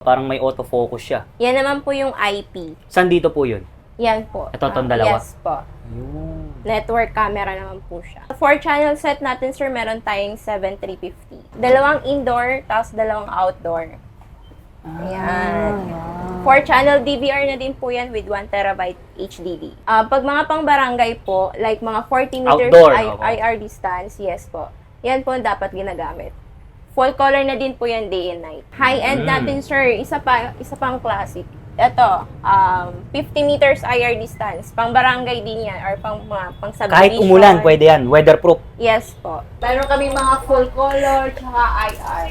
Parang may autofocus siya. Yan naman po yung IP. Saan dito po yun? Yan po. Ito, itong dalawa? Yes po. Ayun. Network camera naman po siya. 4-channel set natin, sir, meron tayong 7,350. Dalawang indoor, tapos dalawang outdoor. Ayan. 4-channel DVR na din po yan with 1 terabyte HDD. Pag mga pang barangay po, like mga 40 meters Outdoor, IR distance, yes po. Yan po ang dapat ginagamit. Full color na din po yan day and night. High-end natin, sir, isa pang classic. Ito, 50 meters IR distance. Pang barangay din yan or pang subdivision. Kahit umulan, pwede yan. Weatherproof. Yes po. Meron kami mga full color tsaka IR.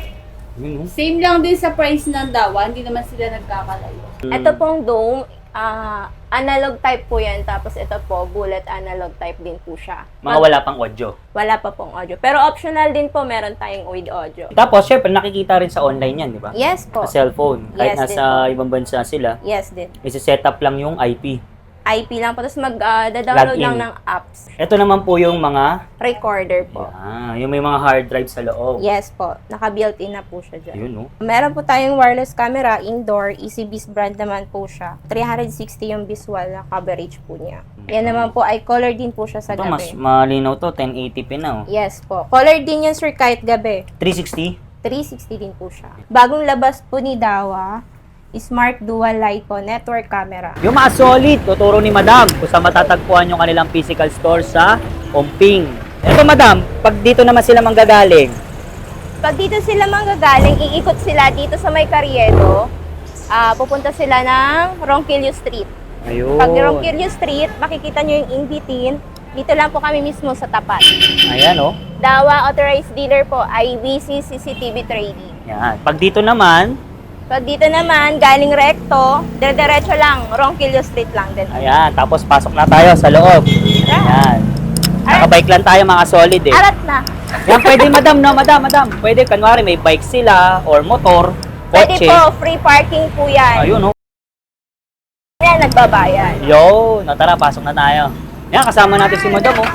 Same lang din sa price ng dawa, hindi naman sila nagkakalayo. Ito pong dome, analog type po yan. Tapos ito po, bullet analog type din po siya. Wala pang audio. Wala pa pong audio. Pero optional din po, meron tayong with audio. Tapos, syempre, nakikita rin sa online yan, di ba? Yes po. Sa cellphone. Kahit Yes, nasa ibang bansa sila, Yes din. isi-set up lang yung IP. IP lang po. Tapos mag-download Login. lang ng apps. Ito naman po yung mga, Recorder po. yung may mga hard drive sa loob. Yes po. Naka-built-in na po siya dyan. Ayun, no? Meron po tayong wireless camera, indoor, EasyBiz brand naman po siya. 360 yung visual na coverage po niya. Yan naman po ay color din po siya sa Ito, mas gabi. malinaw to. 1080p na, oh. Yes po. Color din yan, sir, kahit gabi. 360? 360 din po siya. Bagong labas po ni Dawa, Smart Dual LiPo Network Camera. Yung mga solid, tuturo ni Madam kung saan matatagpuan yung kanilang physical store sa Omping. Ito, Madam, pag dito naman sila manggagaling, Pag dito sila manggagaling, iikot sila dito sa may Carriedo. Pupunta sila ng Ronquillo Street. ayun. Pag Ronquillo Street, makikita nyo yung in-between. Dito lang po kami mismo sa tapat. Ayan, oh. Dawa Authorized Dealer po, IBC CCTV Trading. Yan. Pag dito naman, Galing recto, dire-diretso lang, Ronquillo Street lang din. ayan, tapos pasok na tayo sa loob. Ayan. Nakabike lang tayo mga solid eh. Arat na. Yan, pwede Madam, no? Madam. Pwede, kanwari may bike sila or motor, Pwede kotse. po, free parking po yan. Ayun, no? Yan, nagbabayad. Yo, no, tara, pasok na tayo. Yan, kasama natin si Madam, oh.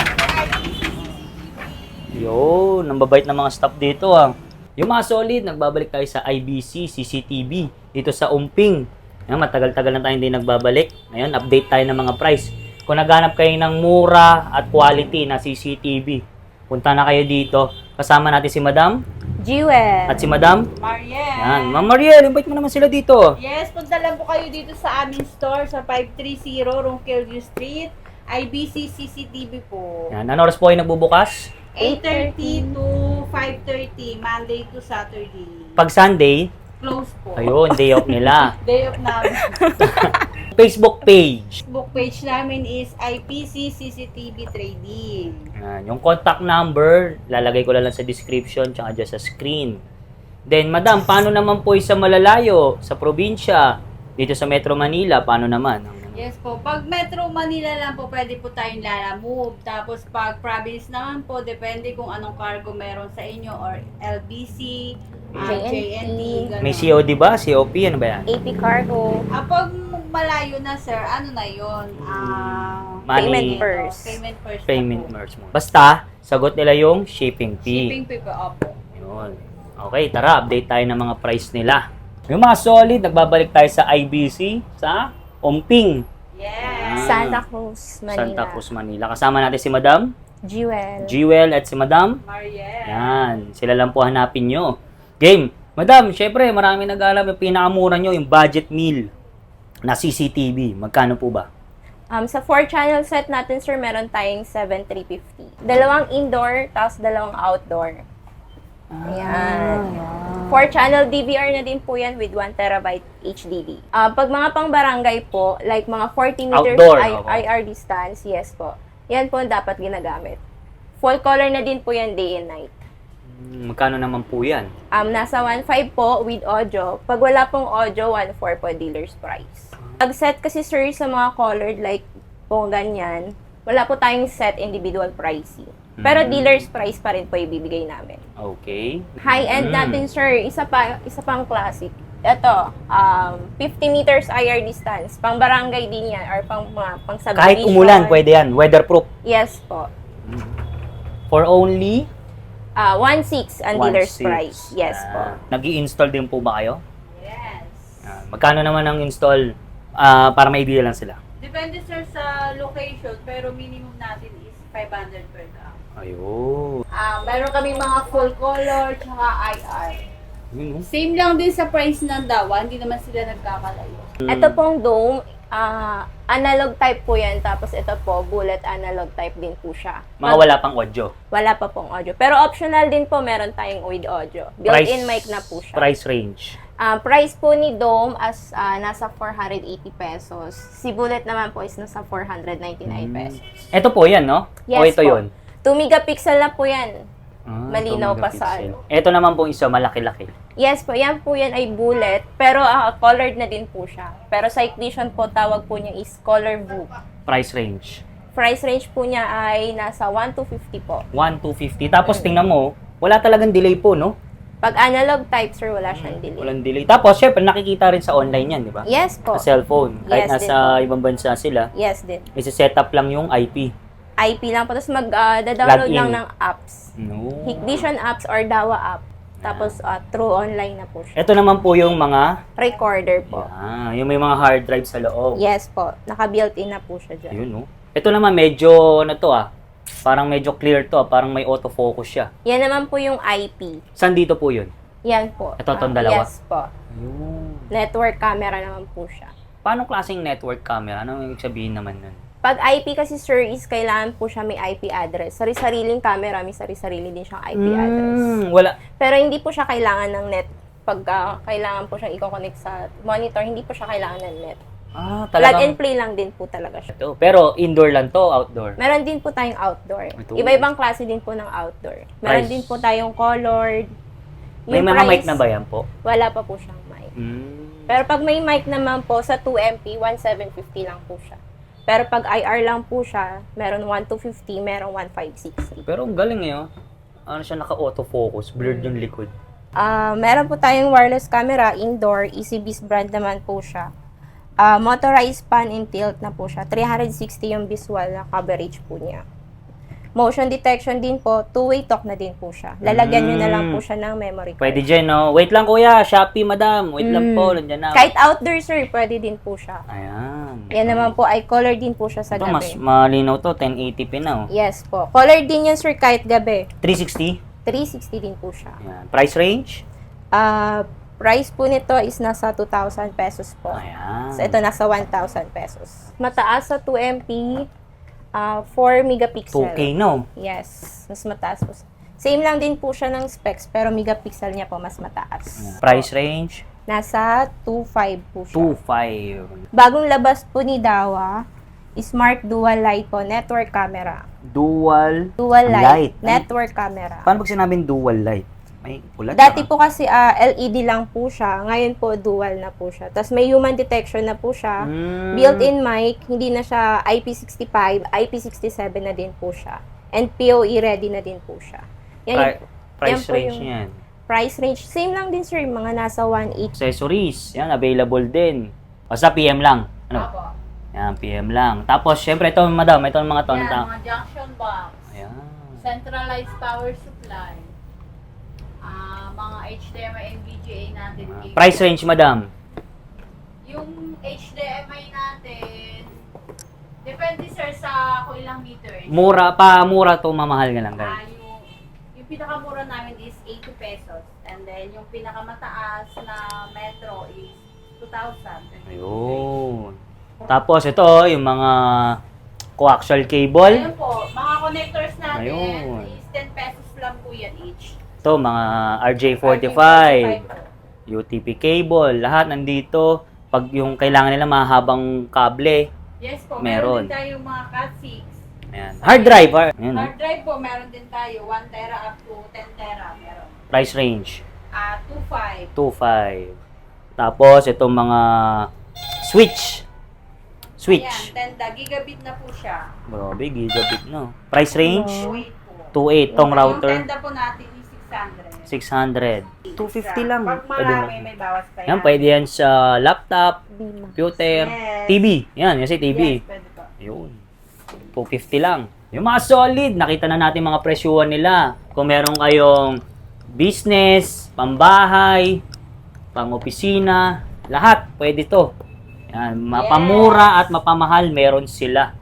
Yo, nambabait na mga staff dito, ah. Yung mga solid, nagbabalik tayo sa IBC, CCTV, dito sa Umping. Yan, matagal-tagal na tayo hindi nagbabalik. Ngayon, update tayo ng mga price. Kung naghanap kayo ng mura at quality na CCTV, punta na kayo dito. Kasama natin si Madam Jewel. at si Madam. Mariel! Yan, Ma'am Mariel, invite mo naman sila dito. Yes, punta lang po kayo dito sa aming store sa 530 Ronquillo Street, IBC CCTV po. Yan, ano oras po kayo nagbubukas? 8:30 to 5:30, Monday to Saturday. Pag Sunday, Close po. ayun, day off nila. Day of namin. Facebook page. Facebook page namin is IPC CCTV Trading. Yan, yung contact number, lalagay ko lang sa description tsaka dyan sa screen. Then, Madam, paano naman po sa malalayo, sa probinsya, dito sa Metro Manila, paano naman? Yes po. Pag Metro Manila lang po, pwede po tayong lalamove. Tapos pag province naman po, depende kung anong cargo meron sa inyo or LBC, JNT, ganun. May COD ba? COP? Ano ba yan? AP Cargo. Pag malayo na sir, ano na yun? Money. Payment first. Payment first na Payment po. merge mo. Basta, sagot nila yung shipping fee. Shipping fee po, opo. Yun. Okay, tara, update tayo ng mga price nila. Yung mga solid, nagbabalik tayo sa IBC, sa Omping. Yes. Santa Cruz, Manila. Santa Cruz, Manila. Kasama natin si Madam Jewel. Jewel at si Madam. Mariel. Yan, sila lang po hanapin nyo. Game. Madam, syempre, marami nag-alam yung pinakamura nyo, yung budget meal na CCTV. Magkano po ba? Sa 4-channel set natin, sir, meron tayong 7,350. Dalawang indoor, tapos dalawang outdoor. Ayan. 4-channel DVR na din po yan with 1 terabyte HDD. Pag mga pang barangay po, like mga 40 meters Outdoor, IR distance, yes po. Yan po ang dapat ginagamit. Full color na din po yan day and night. Magkano naman po yan? Nasa 1.5 po with audio. Pag wala pong audio, 1.4 po dealer's price. Pag set kasi, sir, sa mga colored like po ganyan, wala po tayong set individual pricing. Pero dealer's price pa rin po ibibigay namin. Okay. High-end natin, sir, isa pang classic. Ito, 50 meters IR distance. Pang barangay din yan or pang subdivision. Kahit umulan, pwede yan. Weatherproof. Yes po. For only 1.6 ang dealer's 1.6. price. Yes po. Nag-i-install din po ba kayo? Yes. Magkano naman ang install para may idea lang sila? Depende sir sa location, pero minimum natin is 500 per gram. Ayun. Meron kami mga full color, tsaka IR. Yun, no? Same lang din sa price ng dawa, hindi naman sila nagkakalayo. Ito pong dome, analog type po yan. Tapos ito po, bullet analog type din po siya. Mga wala pang audio. Wala pa pong audio. Pero optional din po, meron tayong with audio. Built-in mic na po siya. Price range. Price po ni Dome as nasa 480 pesos. Si Bullet naman po is nasa 499 pesos. Ito po yan, no? O ito po. yun? 2 megapixel na po yan. ito, Malinaw pa sa megapixel. Ito naman po isa, malaki-laki. Yes po, yan po yan ay bullet. Pero colored na din po siya. Pero sa Ignition po, tawag po niya is color blue. Price range. Price range po niya ay nasa 1,250 po. 1,250. Tapos tingnan mo, wala talagang delay po, no? Pag analog type, sir, wala siyang delay. Walang delay. Tapos, syempre, nakikita rin sa online yan, di ba? Yes po. Sa cellphone. Kahit Yes, nasa din ibang bansa sila, Yes din. isi-setup lang yung IP. IP lang po. Tapos mag-download Login. lang ng apps. No. Ignition apps or Dawa app. Tapos through online na po siya. Ito naman po yung mga, Recorder po. yung may mga hard drive sa loob. Yes po. Naka-built-in na po siya dyan. Yun, no? Ito naman medyo, parang medyo clear to, parang may autofocus siya. Yan naman po yung IP. Saan dito po yun? Yan po. Ito, itong dalawa? Yes po. Ayun. Network camera naman po siya. Paano klaseng network camera? Anong ibig sabihin naman nun? Pag IP kasi, sir, is kailangan po siya may IP address. Sari-sariling camera, may sari-sarili din siyang IP address. Wala. Pero hindi po siya kailangan ng net. Pag kailangan po siyang i-connect sa monitor, hindi po siya kailangan ng net. Plug and Talagang play lang din po talaga siya. ito. Pero indoor lang to, outdoor. Meron din po tayong outdoor. Ito. Iba-ibang klase din po ng outdoor. Meron Price. din po tayong colored. May Yung mga mic price, na ba yan po? Wala pa po siyang mic. Pero pag may mic naman po, sa 2MP, 1,750 lang po siya. Pero pag IR lang po siya, meron 1,250, meron 1,560. Pero ang galing eh, oh. Ano siya, naka-autofocus, blurred yung likod. Meron po tayong wireless camera, indoor, EasyBiz brand naman po siya. Motorized pan and tilt na po siya. 360 yung visual na coverage po niya. Motion detection din po, two-way talk na din po siya. Lalagyan nyo na lang po siya ng memory card. Pwede dyan, no? Wait lang kuya, Shopee madam. Wait lang po, nandiyan na. Kahit outdoor, sir, pwede din po siya. Ayan. Yan naman po ay color din po siya sa Ito, gabi. mas malinaw to, 1080p na, oh. Yes po. Color din yan, sir, kahit gabi. 360? 360 din po siya. Ayan. Price range? Price po nito is nasa 2,000 pesos po. Ayan. So, ito nasa 1,000 pesos. Mataas sa 2MP, 4 megapixel. 2K, no? Yes, mas mataas po. Same lang din po siya ng specs, pero megapixel niya po mas mataas. Ayan. Price range? Nasa 2.5 po siya. 2.5. Bagong labas po ni Dawa, Smart Dual Light po, network camera. Dual Light, network camera. Paano pag sinabing dual light? May ulat Dati po kasi LED lang po siya, ngayon po dual na po siya. Tapos may human detection na po siya. Built-in mic, hindi na siya IP65, IP67 na din po siya. And PoE ready na din po siya. Yan, Price yan po range yung- niyan. price range, same lang din sir, mga nasa 1.8. Accessories, yan, available din. Basta PM lang. Ano? Apo. Yan, PM lang. Tapos, syempre, ito, madam, ito ang mga Yan, tonta. mga junction box. Ayan. Centralized power supply. Mga HDMI and VGA natin. Price range, madam. Yung HDMI natin, depende sir sa kung ilang meters. Mura to, mamahal nga lang. Ganun. Yung pinakamura namin is 80 pesos. And then yung pinakamataas na metro is 2,000. Ayun. Tapos, ito, yung mga coaxial cable. Ayun po, mga connectors natin Ayun. is 10 pesos lang po yan each. Ito, mga RJ45, po. UTP cable, lahat nandito. Pag yung kailangan nila mahabang kable, Yes po, Meron. meron din tayo mga Cat6. ayan. Hard drive, ayan, oh. Hard drive po, meron din tayo. 1 tera up to 10 tera meron. Price range, 2.5. 2.5. Tapos, itong mga switch. Ayan, 10 gigabit na po siya. Grabe, gigabit, no? Price range, 2.8 po. 2.8. Tong Yung router, tenda po natin is 600. 600. 250 lang. Pag Pwede mo. marami, may bawas pa Yan, pwede yan sa laptop, Bima. computer, Yes. TV. Yan, kasi TV. Yes, pwede po. Yun. 250 lang. Yung mga solid, nakita na natin mga presyuhan nila. Kung meron kayong business, pambahay, pang-opisina, Lahat, pwede to. Yan, mapamura at mapamahal, meron sila.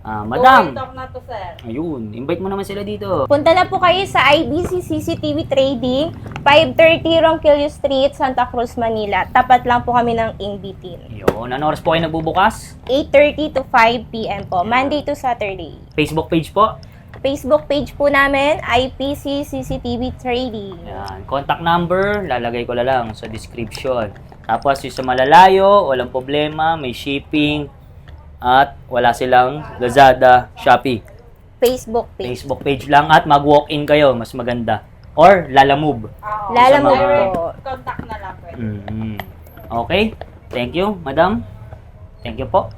Madam, Talk na to, sir. ayun, invite mo naman sila dito. Punta na po kayo sa IBC CCTV Trading, 530 Ronquillo Street, Santa Cruz, Manila. Tapat lang po kami ng Ingbitin. Ayun, anong oras po kayo nagbubukas? 8:30 to 5 p.m. po, Monday to Saturday. Facebook page po. Facebook page po namin, IPC CCTV Trading. Yan, contact number, lalagay ko na lang sa description. Tapos yung sa malalayo, walang problema, may shipping, at wala silang Lazada, Shopee. Facebook page. Facebook page lang at mag-walk-in kayo, mas maganda. Or Lalamove. Lalamove Sa mga- po. Contact na lang pwede. Okay, thank you, madam. Thank you po.